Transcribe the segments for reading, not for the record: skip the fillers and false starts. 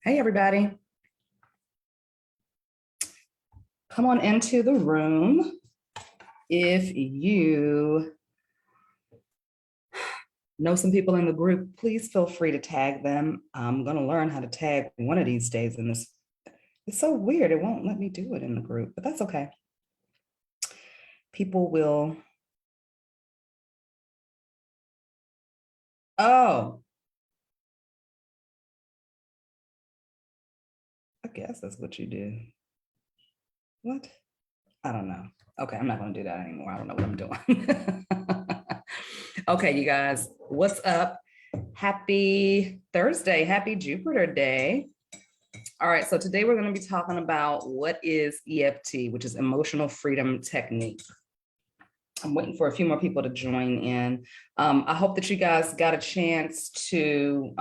Hey, everybody. Come on into the room. If you know some people in the group, please feel free to tag them. I'm going to learn how to tag one of these days in this. It's so weird. It won't let me do it in the group, but that's okay. People will. Oh, I guess that's what you do. What? I don't know. Okay, I'm not going to do that anymore. I don't know what I'm doing. Okay, you guys, what's up? Happy Thursday. Happy Jupiter Day. All right, so today we're going to be talking about what is EFT, which is Emotional Freedom Technique. I'm waiting for a few more people to join in. I hope that you guys got a chance to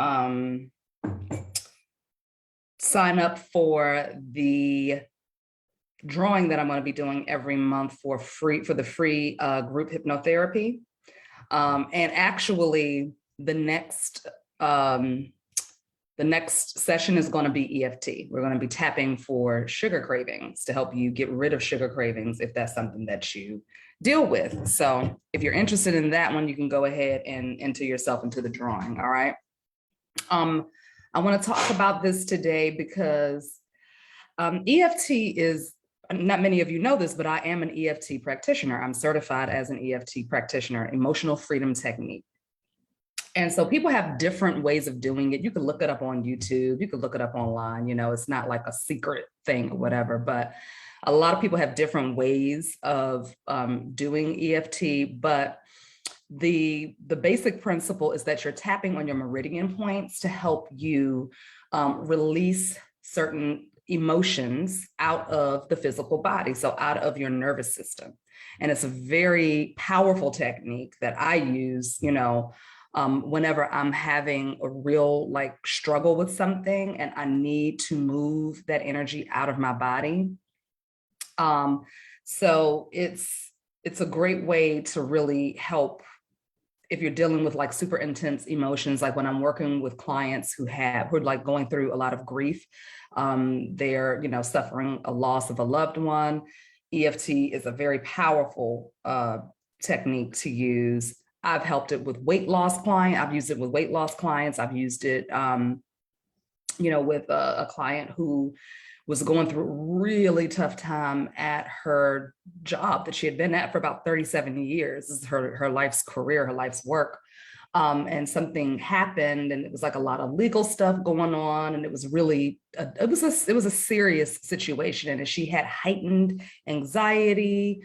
sign up for the drawing that I'm going to be doing every month for the free group hypnotherapy. And actually, the next session is going to be EFT. We're going to be tapping for sugar cravings to help you get rid of sugar cravings if that's something that you deal with. So if you're interested in that one, you can go ahead and enter yourself into the drawing. All right. I want to talk about this today because EFT is, not many of you know this, but I am an EFT practitioner. I'm certified as an EFT practitioner, Emotional Freedom Technique. And so people have different ways of doing it. You can look it up on YouTube. You can look it up online. You know, it's not like a secret thing or whatever, but a lot of people have different ways of doing EFT. But the basic principle is that you're tapping on your meridian points to help you release certain emotions out of the physical body, so out of your nervous system. And it's a very powerful technique that I use, whenever I'm having a real struggle with something and I need to move that energy out of my body. So it's a great way to really help if you're dealing with super intense emotions, like when I'm working with clients who are going through a lot of grief. They're, suffering a loss of a loved one. EFT is a very powerful technique to use. I've helped it with weight loss clients. I've used it with weight loss clients. I've used it, with a client who was going through a really tough time at her job that she had been at for about 37 years. This is her life's career, her life's work. And something happened, and it was a lot of legal stuff going on, and it was really it was a serious situation. And she had heightened anxiety.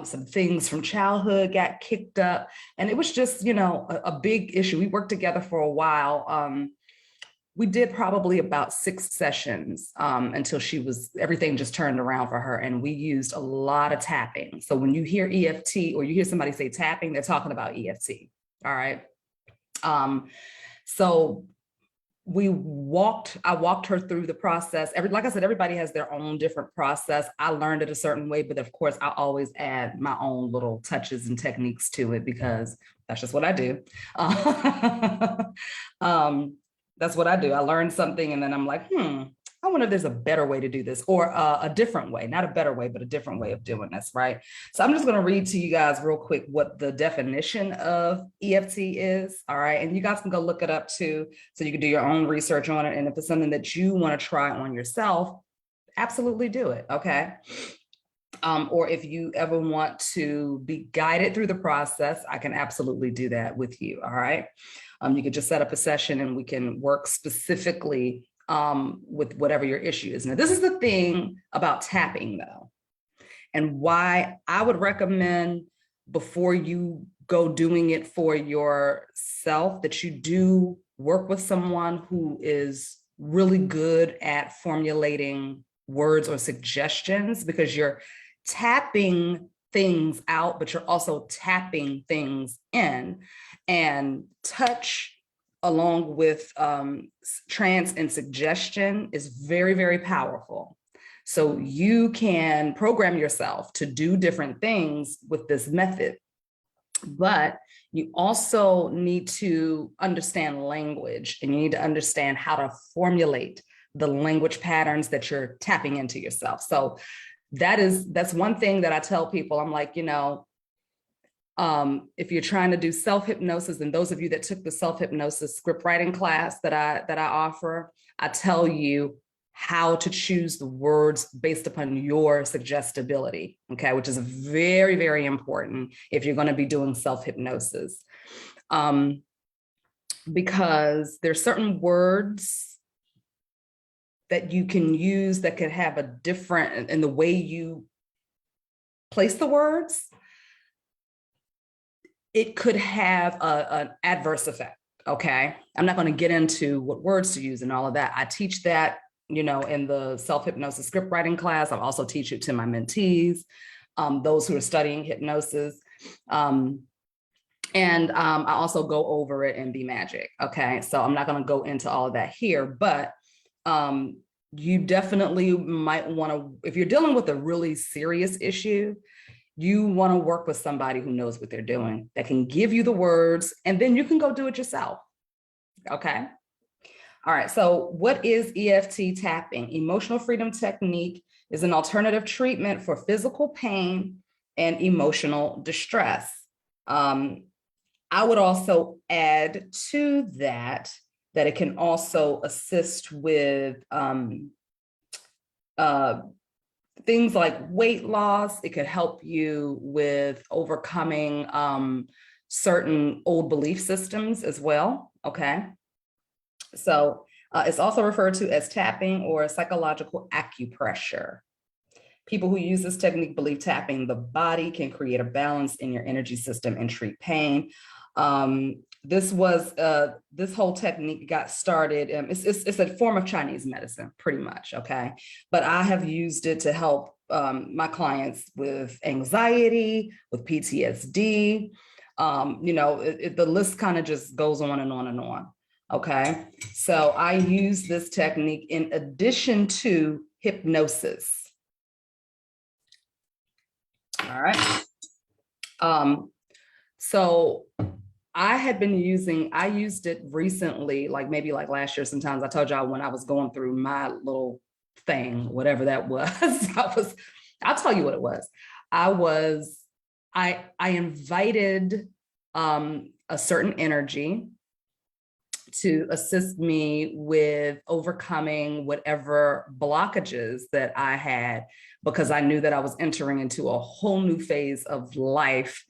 Some things from childhood got kicked up, and it was just a big issue. We worked together for a while. We did probably about 6 sessions until everything just turned around for her. And we used a lot of tapping. So when you hear EFT or you hear somebody say tapping, they're talking about EFT. All right. So I walked her through the process. Like I said, everybody has their own different process. I learned it a certain way, but of course I always add my own little touches and techniques to it because that's just what I do. That's what I do. I learn something and then I'm like, I wonder if there's a better way to do this, or a different way, not a better way, but a different way of doing this, right? So I'm just going to read to you guys real quick what the definition of EFT is, all right? And you guys can go look it up too, so you can do your own research on it. And if it's something that you want to try on yourself, absolutely do it, okay? Or if you ever want to be guided through the process, I can absolutely do that with you, all right? You could just set up a session and we can work specifically with whatever your issue is. Now, this is the thing about tapping, though, and why I would recommend before you go doing it for yourself that you do work with someone who is really good at formulating words or suggestions, because you're tapping things out, but you're also tapping things in. And touch along with trance and suggestion is very, very powerful. So you can program yourself to do different things with this method, but you also need to understand language, and you need to understand how to formulate the language patterns that you're tapping into yourself. So that's one thing that I tell people. I'm like, if you're trying to do self-hypnosis, and those of you that took the self-hypnosis script writing class that I offer, I tell you how to choose the words based upon your suggestibility, okay, which is very, very important if you're going to be doing self-hypnosis. Because there's certain words that you can use that could have a different, in the way you place the words, it could have an adverse effect, okay? I'm not going to get into what words to use and all of that. I teach that, in the self-hypnosis script writing class. I also teach it to my mentees, those who are studying hypnosis. And I also go over it in Be Magic, okay? So I'm not going to go into all of that here, but you definitely might want to, if you're dealing with a really serious issue, you want to work with somebody who knows what they're doing, that can give you the words, and then you can go do it yourself, okay? All right, so what is EFT tapping? Emotional freedom technique is an alternative treatment for physical pain and emotional distress. I would also add to that it can also assist with things like weight loss. It could help you with overcoming certain old belief systems as well, okay? So it's also referred to as tapping or psychological acupressure. People who use this technique believe tapping the body can create a balance in your energy system and treat pain. This whole technique got started. It's a form of Chinese medicine, pretty much, okay? But I have used it to help my clients with anxiety, with PTSD. The list kind of just goes on and on and on, okay? So I use this technique in addition to hypnosis. All right. So I used it recently, maybe last year. Sometimes I told y'all when I was going through my little thing, whatever that was, I'll tell you what it was. I invited a certain energy to assist me with overcoming whatever blockages that I had, because I knew that I was entering into a whole new phase of life,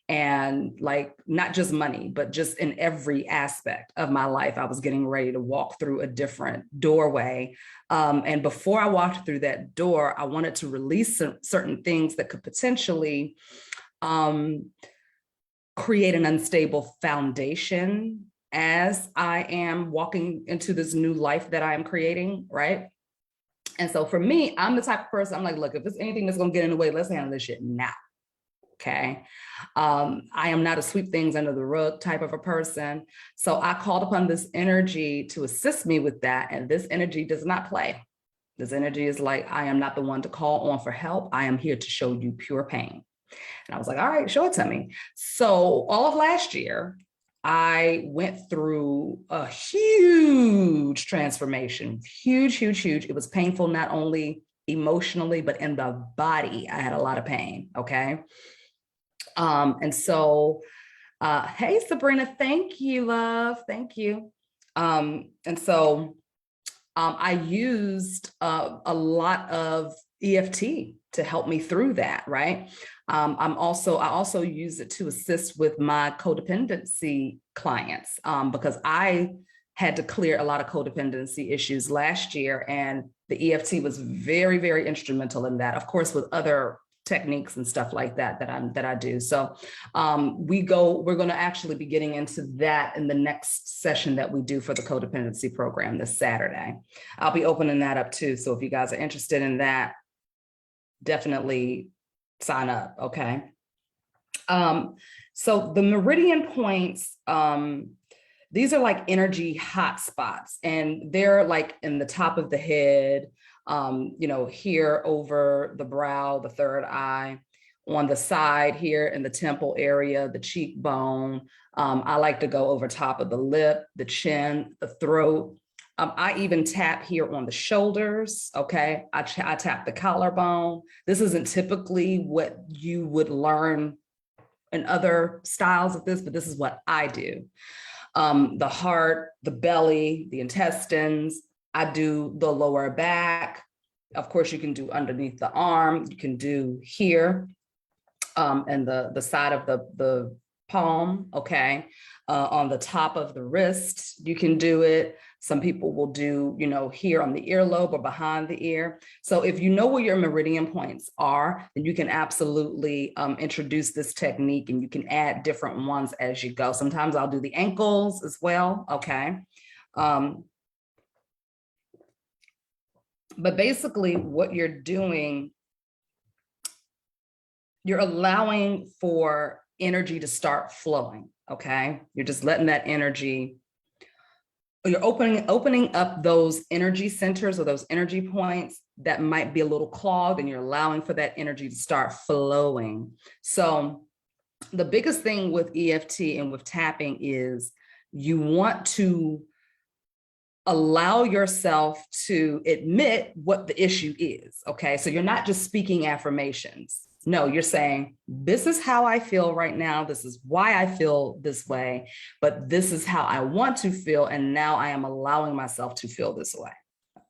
and not just money, but just in every aspect of my life, I was getting ready to walk through a different doorway. And before I walked through that door, I wanted to release certain things that could potentially create an unstable foundation as I am walking into this new life that I am creating, right? And so for me, I'm the type of person, I'm like, look, if there's anything that's gonna get in the way, let's handle this shit now, okay? I am not a sweep things under the rug type of a person. So I called upon this energy to assist me with that. And this energy does not play. This energy is like, I am not the one to call on for help. I am here to show you pure pain. And I was like, all right, show it to me. So all of last year, I went through a huge transformation, huge. It was painful, not only emotionally, but in the body. I had a lot of pain, okay? And so, hey, Sabrina, thank you, love, thank you. And so I used a lot of EFT to help me through that, right? I also use it to assist with my codependency clients, because I had to clear a lot of codependency issues last year, and the EFT was very, very instrumental in that, of course, with other techniques and stuff like that that I do. So we're going to actually be getting into that in the next session that we do for the codependency program this Saturday. I'll be opening that up too. So if you guys are interested in that, definitely sign up, okay? So the Meridian Points, these are like energy hotspots, and they're like in the top of the head, here over the brow, the third eye, on the side here in the temple area, the cheekbone. I like to go over top of the lip, the chin, the throat, I even tap here on the shoulders. Okay. I tap the collarbone. This isn't typically what you would learn in other styles of this, but this is what I do. The heart, the belly, the intestines. I do the lower back. Of course, you can do underneath the arm. You can do here and the side of the palm, okay? On the top of the wrist, you can do it. Some people will do, here on the earlobe or behind the ear. So if you know where your meridian points are, then you can absolutely introduce this technique, and you can add different ones as you go. Sometimes I'll do the ankles as well, okay? But basically what you're doing, you're allowing for energy to start flowing, okay? You're just letting that energy, you're opening up those energy centers or those energy points that might be a little clogged, and you're allowing for that energy to start flowing. So the biggest thing with EFT and with tapping is you want to allow yourself to admit what the issue is, okay? So you're not just speaking affirmations. No, you're saying, this is how I feel right now. This is why I feel this way, but this is how I want to feel. And now I am allowing myself to feel this way.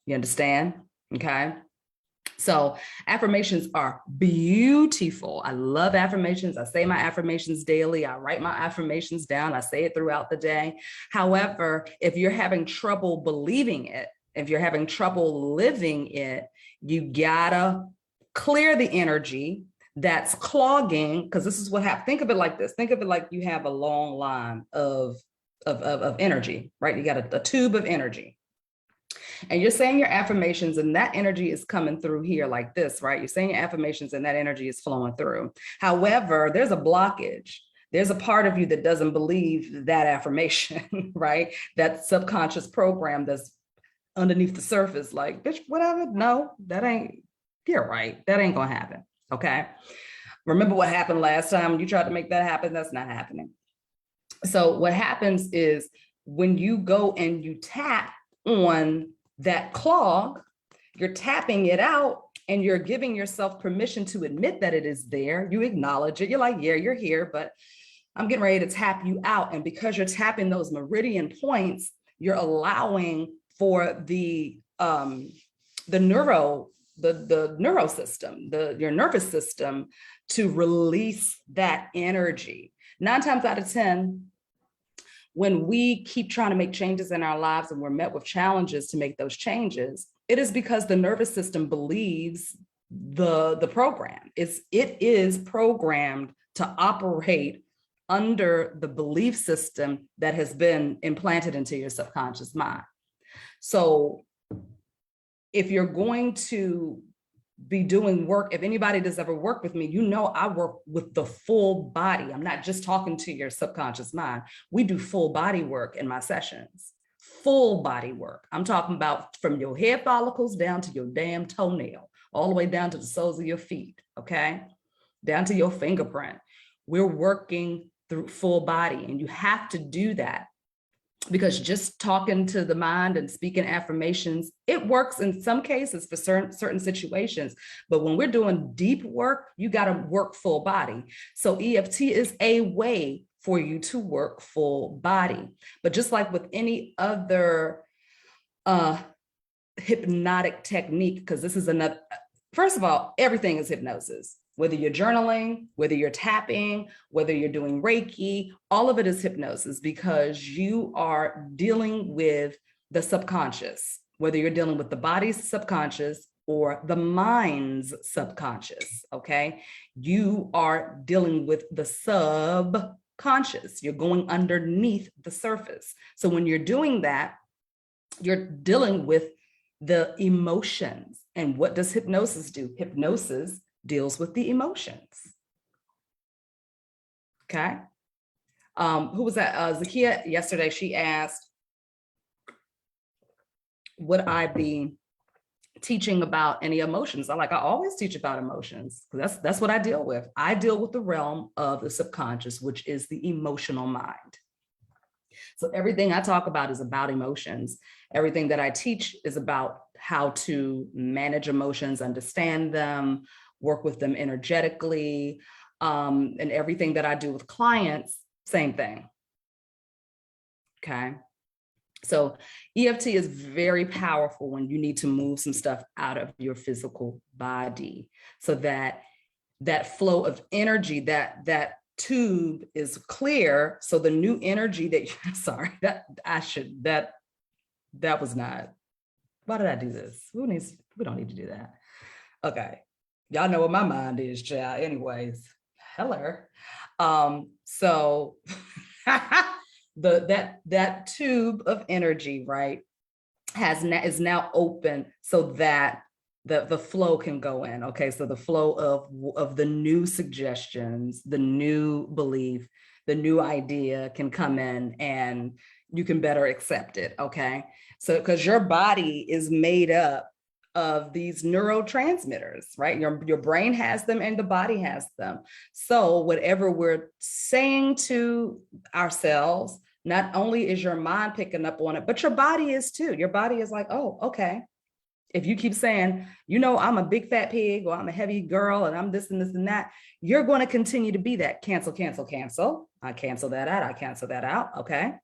You understand? Okay. So affirmations are beautiful. I love affirmations. I say my affirmations daily. I write my affirmations down. I say it throughout the day. However, if you're having trouble believing it, if you're having trouble living it, you gotta clear the energy that's clogging, because this is what happens. Think of it like this. Think of it like you have a long line of energy, right? You got a tube of energy. And you're saying your affirmations, and that energy is coming through here like this, right? You're saying your affirmations and that energy is flowing through. However, there's a blockage. There's a part of you that doesn't believe that affirmation, right? That subconscious program that's underneath the surface, like, bitch, whatever. No, that ain't, you're right. That ain't gonna happen, okay? Remember what happened last time when you tried to make that happen? That's not happening. So what happens is when you go and you tap on that clog, you're tapping it out, and you're giving yourself permission to admit that it is there. You acknowledge it. You're like, yeah, you're here, but I'm getting ready to tap you out. And because you're tapping those meridian points, you're allowing for the neuro system, your nervous system, to release that energy. 9 times out of 10, when we keep trying to make changes in our lives and we're met with challenges to make those changes, it is because the nervous system believes the program. It is programmed to operate under the belief system that has been implanted into your subconscious mind. So if you're going to be doing work, if anybody does ever work with me, I work with the full body. I'm not just talking to your subconscious mind. We do full body work in my sessions, full body work. I'm talking about from your hair follicles down to your damn toenail, all the way down to the soles of your feet, okay? Down to your fingerprint. We're working through full body, and you have to do that. Because just talking to the mind and speaking affirmations, it works in some cases for certain situations. But when we're doing deep work, you got to work full body. So EFT is a way for you to work full body. But just like with any other hypnotic technique, because this is another, first of all, everything is hypnosis. Whether you're journaling, whether you're tapping, whether you're doing Reiki, all of it is hypnosis, because you are dealing with the subconscious, whether you're dealing with the body's subconscious or the mind's subconscious, okay? You are dealing with the subconscious. You're going underneath the surface. So when you're doing that, you're dealing with the emotions. And what does hypnosis do? Hypnosis deals with the emotions. Okay. Who was that? Zakia yesterday, she asked, would I be teaching about any emotions? I always teach about emotions, because that's what I deal with. I deal with the realm of the subconscious, which is the emotional mind. So everything I talk about is about emotions. Everything that I teach is about how to manage emotions, understand them, work with them energetically. And everything that I do with clients, same thing. Okay. So EFT is very powerful when you need to move some stuff out of your physical body so that that flow of energy, that tube is clear. So the new energy that sorry, that was not, why did I do this? We don't need to do that. Okay. Y'all know what my mind is, child. Anyways, hello. So that tube of energy, right, is now open so that the flow can go in. Okay, so the flow of the new suggestions, the new belief, the new idea can come in, and you can better accept it. Okay, so because your body is made up of these neurotransmitters, right? Your brain has them and the body has them. So whatever we're saying to ourselves, not only is your mind picking up on it, but your body is too. Your body is like, oh, okay. If you keep saying, I'm a big fat pig, or I'm a heavy girl, and I'm this and this and that, you're going to continue to be that. Cancel, cancel, cancel. I cancel that out. I cancel that out. Okay.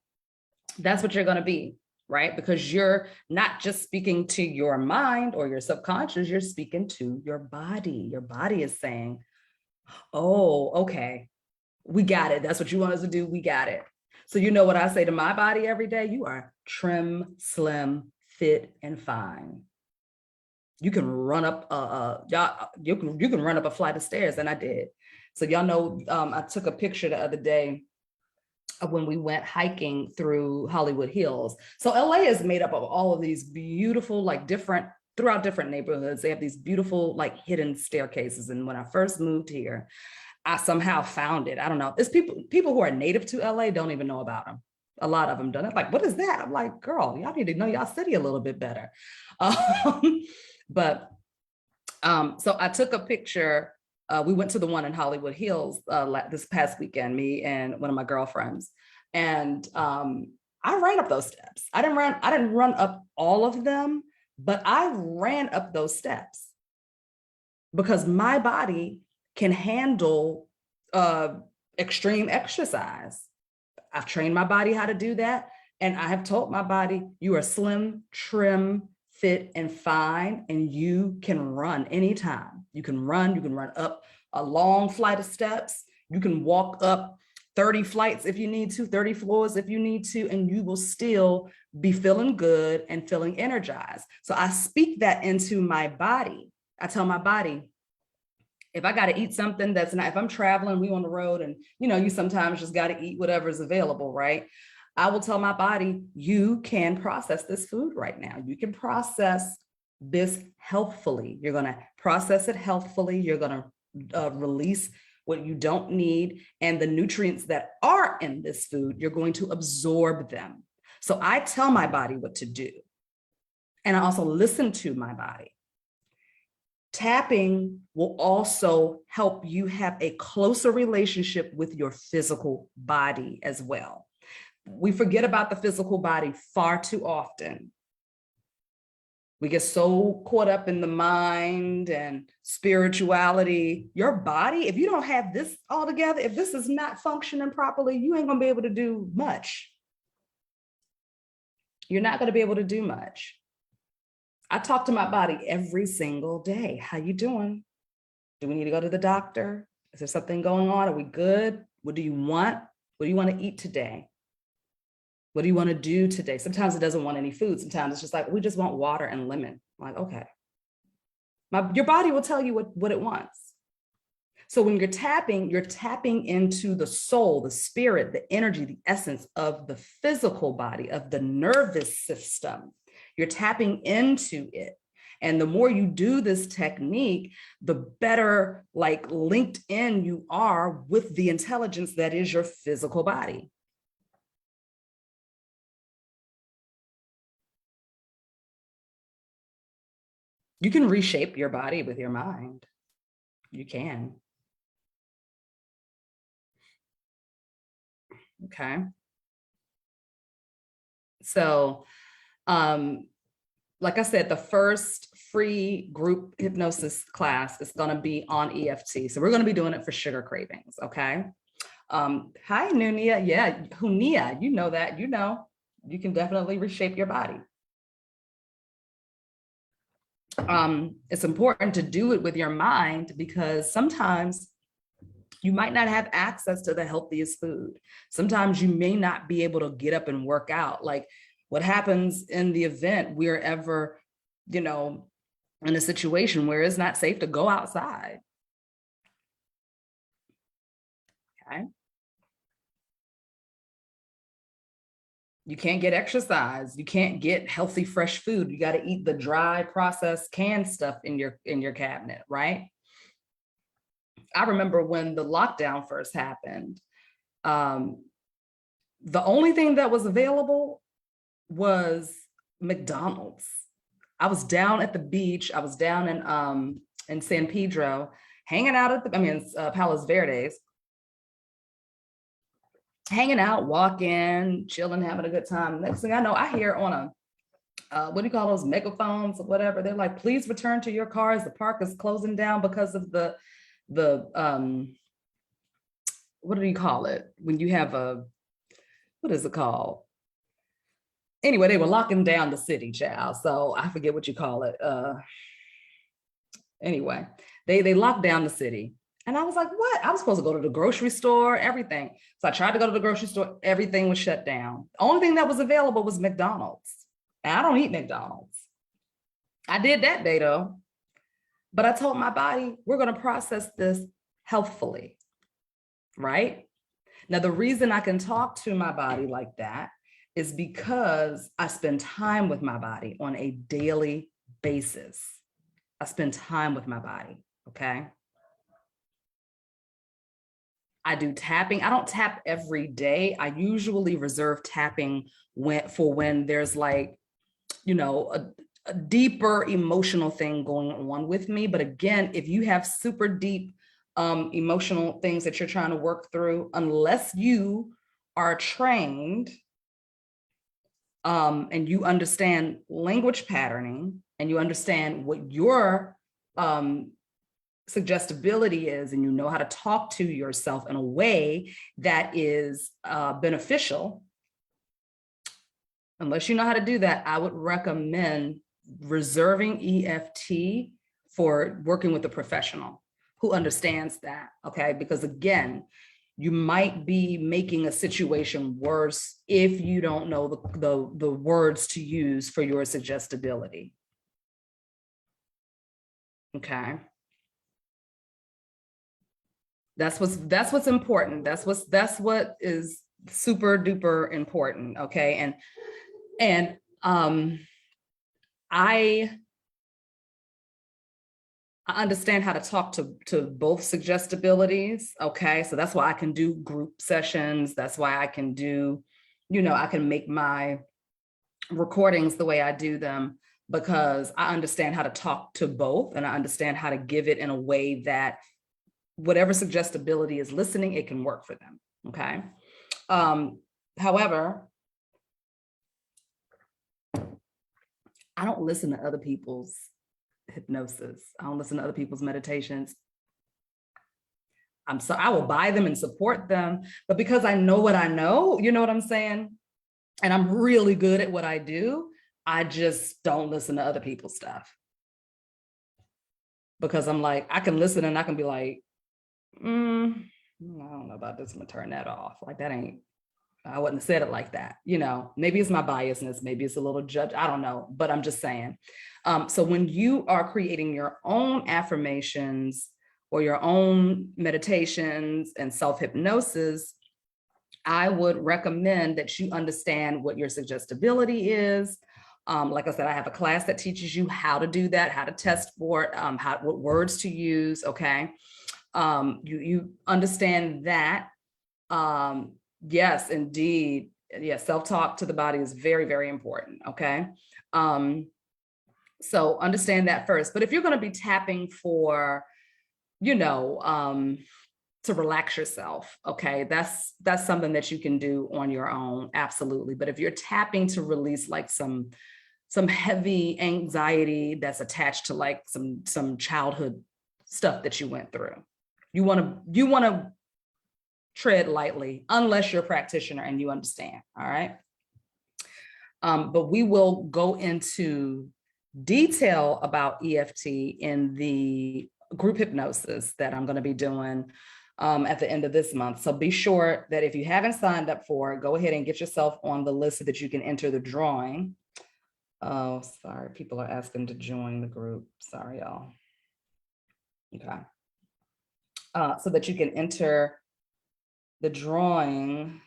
That's what you're going to be, right? Because you're not just speaking to your mind or your subconscious, you're speaking to your body. Your body is saying, oh, okay, we got it. That's what you want us to do. We got it. So you know what I say to my body every day? You are trim, slim, fit, and fine. You can run up you can run up a flight of stairs, and I did. So y'all know, I took a picture the other day of when we went hiking through Hollywood Hills. So LA is made up of all of these beautiful, like throughout different neighborhoods. They have these beautiful, like hidden staircases. And when I first moved here, I somehow found it. I don't know. It's people who are native to LA don't even know about them. A lot of them don't. Like, what is that? I'm like, girl, y'all need to know y'all city a little bit better. But so I took a picture. We went to the one in Hollywood Hills this past weekend, me and one of my girlfriends. And I ran up those steps. I didn't run up all of them, but I ran up those steps because my body can handle extreme exercise. I've trained my body how to do that. And I have told my body, you are slim, trim, fit, and fine, and you can run anytime. You can run up a long flight of steps. You can walk up 30 flights if you need to, 30 floors if you need to, and you will still be feeling good and feeling energized. So I speak that into my body. I tell my body, if I got to eat something that's not, if I'm traveling, we on the road, and you sometimes just got to eat whatever's available, right? I will tell my body, you can process this food right now. You can process this healthfully. You're going to process it healthfully. You're going to release what you don't need. And the nutrients that are in this food, you're going to absorb them. So I tell my body what to do. And I also listen to my body. Tapping will also help you have a closer relationship with your physical body as well. We forget about the physical body far too often. We get so caught up in the mind and spirituality. Your body, if you don't have this all together, if this is not functioning properly, you ain't gonna be able to do much. You're not gonna be able to do much. I talk to my body every single day. How you doing? Do we need to go to the doctor? Is there something going on? Are we good? What do you want? What do you want to eat today? What do you want to do today? Sometimes it doesn't want any food. Sometimes it's just like, we just want water and lemon. I'm like, okay. Your body will tell you what it wants. So when you're tapping into the soul, the spirit, the energy, the essence of the physical body, of the nervous system. You're tapping into it. And the more you do this technique, the better linked in you are with the intelligence that is your physical body. You can reshape your body with your mind. You can. Okay. So, like I said, the first free group hypnosis class is going to be on EFT. So we're going to be doing it for sugar cravings. Okay. Hi, Nunia. Yeah, Hunia, you know that, you can definitely reshape your body. It's important to do it with your mind because sometimes you might not have access to the healthiest food. Sometimes you may not be able to get up and work out. Like what happens in the event we're ever, in a situation where it's not safe to go outside. Okay. You can't get exercise. You can't get healthy, fresh food. You got to eat the dry, processed, canned stuff in your cabinet, right? I remember when the lockdown first happened, the only thing that was available was McDonald's. I was down at the beach. I was down in San Pedro, hanging out at Palos Verdes, hanging out, walking, chilling, having a good time. Next thing I know, I hear on what do you call those megaphones or whatever? They're like, please return to your cars. The park is closing down because of the what do you call it? When you have what is it called? Anyway, they were locking down the city, child. So I forget what you call it. Anyway, they locked down the city. And I was like, what? I was supposed to go to the grocery store, everything. So I tried to go to the grocery store. Everything was shut down. The only thing that was available was McDonald's. And I don't eat McDonald's. I did that day though. But I told my body, we're going to process this healthfully, right? Now, the reason I can talk to my body like that is because I spend time with my body on a daily basis. I spend time with my body, okay? I do tapping. I don't tap every day. I usually reserve tapping for when there's like, a deeper emotional thing going on with me. But again, if you have super deep emotional things that you're trying to work through, unless you are trained and you understand language patterning and you understand what your suggestibility is, and you know how to talk to yourself in a way that is beneficial, unless you know how to do that, I would recommend reserving EFT for working with a professional who understands that, okay? Because again, you might be making a situation worse if you don't know the words to use for your suggestibility, okay? That's what's important. That's what is super duper important, okay? And I understand how to talk to both suggestibilities, okay? So that's why I can do group sessions. That's why I can do, I can make my recordings the way I do them, because I understand how to talk to both, and I understand how to give it in a way that whatever suggestibility is listening, it can work for them, okay? However, I don't listen to other people's hypnosis. I don't listen to other people's meditations. I will buy them and support them, but because I know what I know, you know what I'm saying? And I'm really good at what I do, I just don't listen to other people's stuff. Because I'm like, I can listen and I can be like, I don't know about this, I'm gonna turn that off. Like I wouldn't have said it like that. Maybe it's my biasness, maybe it's a little judge, I don't know, but I'm just saying. So when you are creating your own affirmations or your own meditations and self-hypnosis, I would recommend that you understand what your suggestibility is. Like I said, I have a class that teaches you how to do that, how to test for it, what words to use, okay? You understand that. Yes, indeed. Yes, self-talk to the body is very, very important, okay? So understand that first. But if you're going to be tapping for, to relax yourself. Okay. That's something that you can do on your own. Absolutely. But if you're tapping to release like some heavy anxiety that's attached to like some childhood stuff that you went through, you want to tread lightly unless you're a practitioner and you understand. All right. But we will go into detail about EFT in the group hypnosis that I'm going to be doing at the end of this month. So be sure that if you haven't signed up for it, go ahead and get yourself on the list so that you can enter the drawing. Oh, sorry. People are asking to join the group. Sorry, y'all. Okay. So that you can enter the drawing.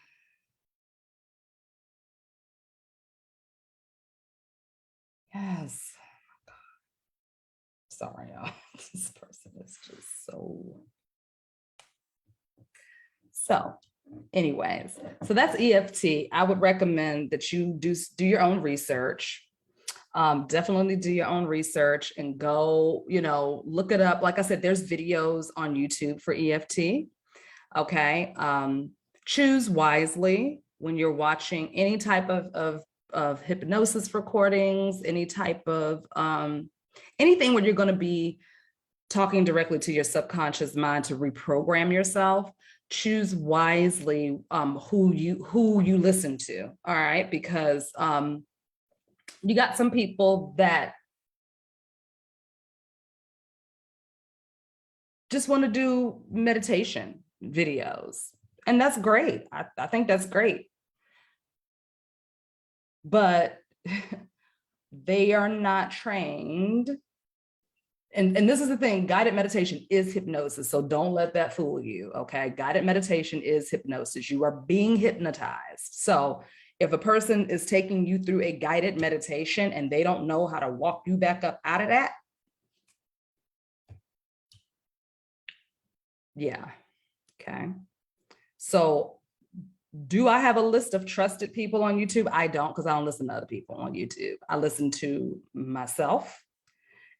Yes. Sorry, y'all. This person is just so anyways, so that's EFT. I would recommend that you do your own research. Definitely do your own research and go, look it up. Like I said, there's videos on YouTube for EFT. Okay. Choose wisely when you're watching any type of hypnosis recordings, any type of anything where you're going to be talking directly to your subconscious mind to reprogram yourself. Choose wisely who you listen to. All right, because you got some people that just want to do meditation videos, and that's great. I think that's great, but they are not trained. And this is the thing, guided meditation is hypnosis. So don't let that fool you, okay? Guided meditation is hypnosis. You are being hypnotized. So if a person is taking you through a guided meditation and they don't know how to walk you back up out of that, yeah, okay. So do I have a list of trusted people on YouTube? I don't, because I don't listen to other people on YouTube. I listen to myself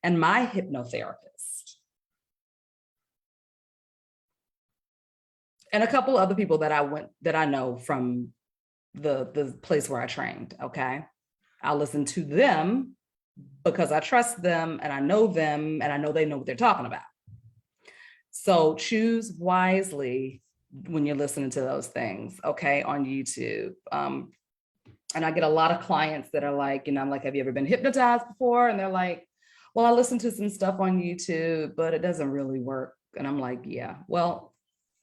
and my hypnotherapist, and a couple other people that I know from the place where I trained. Okay. I'll listen to them because I trust them and I know them and I know they know what they're talking about. So choose wisely when you're listening to those things, okay, on YouTube. And I get a lot of clients that are like, I'm like, have you ever been hypnotized before? And they're like, well, I listened to some stuff on YouTube, but it doesn't really work. And I'm like, yeah, well,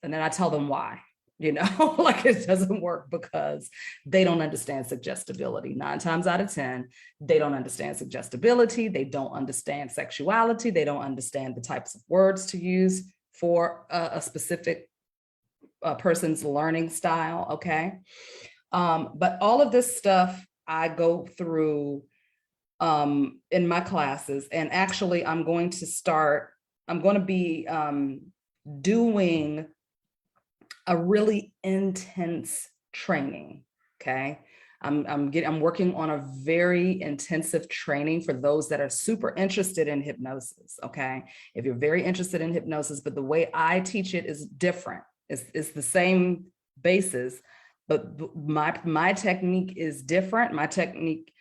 and then I tell them why, like it doesn't work because they don't understand suggestibility. 9 times out of 10, they don't understand suggestibility. They don't understand sexuality. They don't understand the types of words to use for a specific person's learning style. Okay. But all of this stuff I go through in my classes. And actually, I'm going to be doing a really intense training. Okay. I'm working on a very intensive training for those that are super interested in hypnosis. Okay. If you're very interested in hypnosis, but the way I teach it is different. It's the same basis, but my technique is different. My technique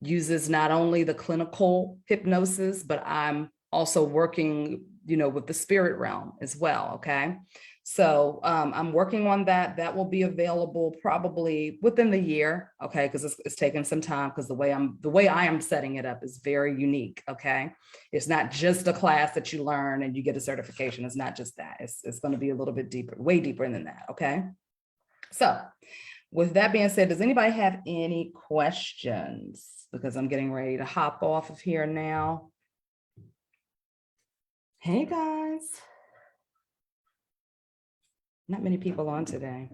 uses not only the clinical hypnosis, but I'm also working, with the spirit realm as well. Okay. So I'm working on that. That will be available probably within the year. Okay. Because it's taking some time because the way I am setting it up is very unique. Okay. It's not just a class that you learn and you get a certification. It's not just that. It's going to be a little bit deeper, way deeper than that. Okay. So with that being said, does anybody have any questions? Because I'm getting ready to hop off of here now. Hey guys. Not many people on today.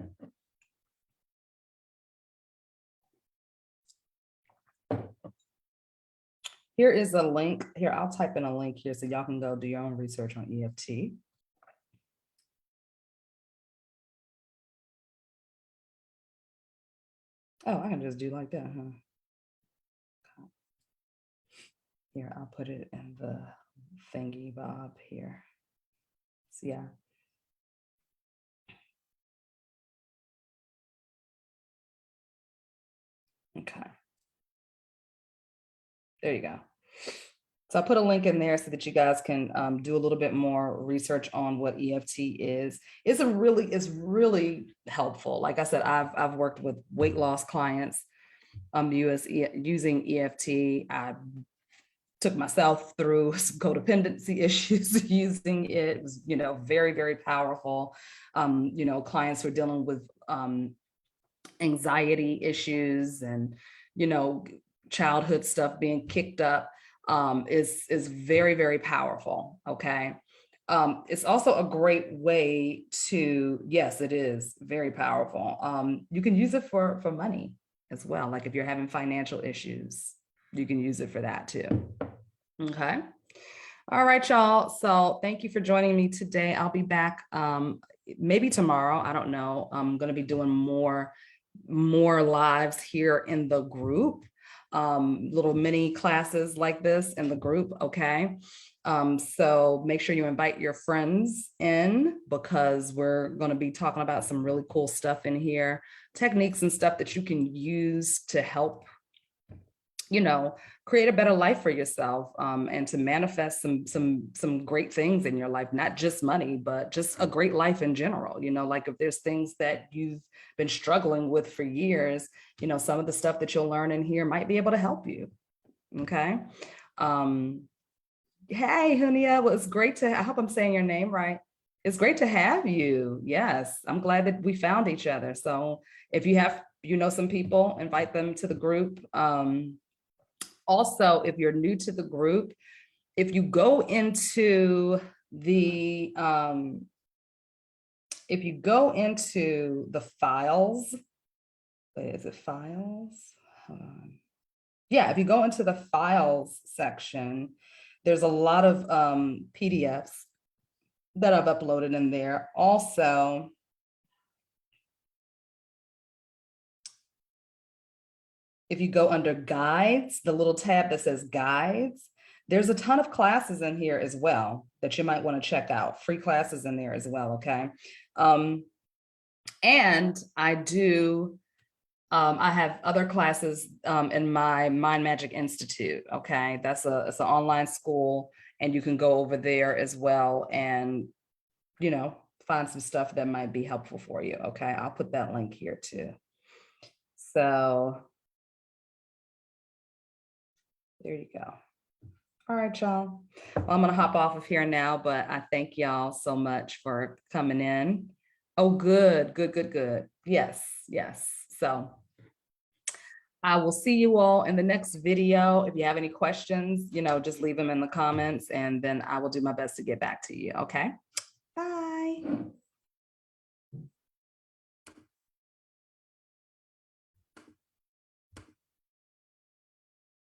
Here is a link. Here, I'll type in a link here so y'all can go do your own research on EFT. Oh, I can just do like that, huh? Here, I'll put it in the thingy bob here. So yeah. There you go. So I put a link in there so that you guys can do a little bit more research on what EFT is. It's really helpful. Like I said, I've worked with weight loss clients using EFT. I took myself through some codependency issues using it. It was, very, very powerful. Clients who are dealing with anxiety issues and, childhood stuff being kicked up is very, very powerful. Okay. It's also a great way to, yes, it is very powerful. You can use it for money as well. Like if you're having financial issues, you can use it for that too. Okay. All right, y'all. So thank you for joining me today. I'll be back maybe tomorrow. I don't know. I'm going to be doing more lives here in the group, little mini classes like this in the group. Okay. So make sure you invite your friends in because we're going to be talking about some really cool stuff in here, techniques and stuff that you can use to help, create a better life for yourself, and to manifest some great things in your life, not just money, but just a great life in general. Like if there's things that you've been struggling with for years, some of the stuff that you'll learn in here might be able to help you. Okay. Hey, Hunia, well, it's great I hope I'm saying your name right. It's great to have you. Yes, I'm glad that we found each other. So if you have, some people, invite them to the group. Also, if you're new to the group, if you go into the files, is it files? Yeah, if you go into the files section, there's a lot of PDFs that I've uploaded in there. Also, if you go under guides, the little tab that says guides, there's a ton of classes in here as well that you might want to check out. Free classes in there as well, okay? And I have other classes in my Mind Magic Institute, okay? It's an online school, and you can go over there as well and, find some stuff that might be helpful for you, okay? I'll put that link here too. So there you go. All right, y'all. Well, I'm going to hop off of here now, but I thank y'all so much for coming in. Oh, good. Yes. So I will see you all in the next video. If you have any questions, just leave them in the comments, and then I will do my best to get back to you. Okay. Bye.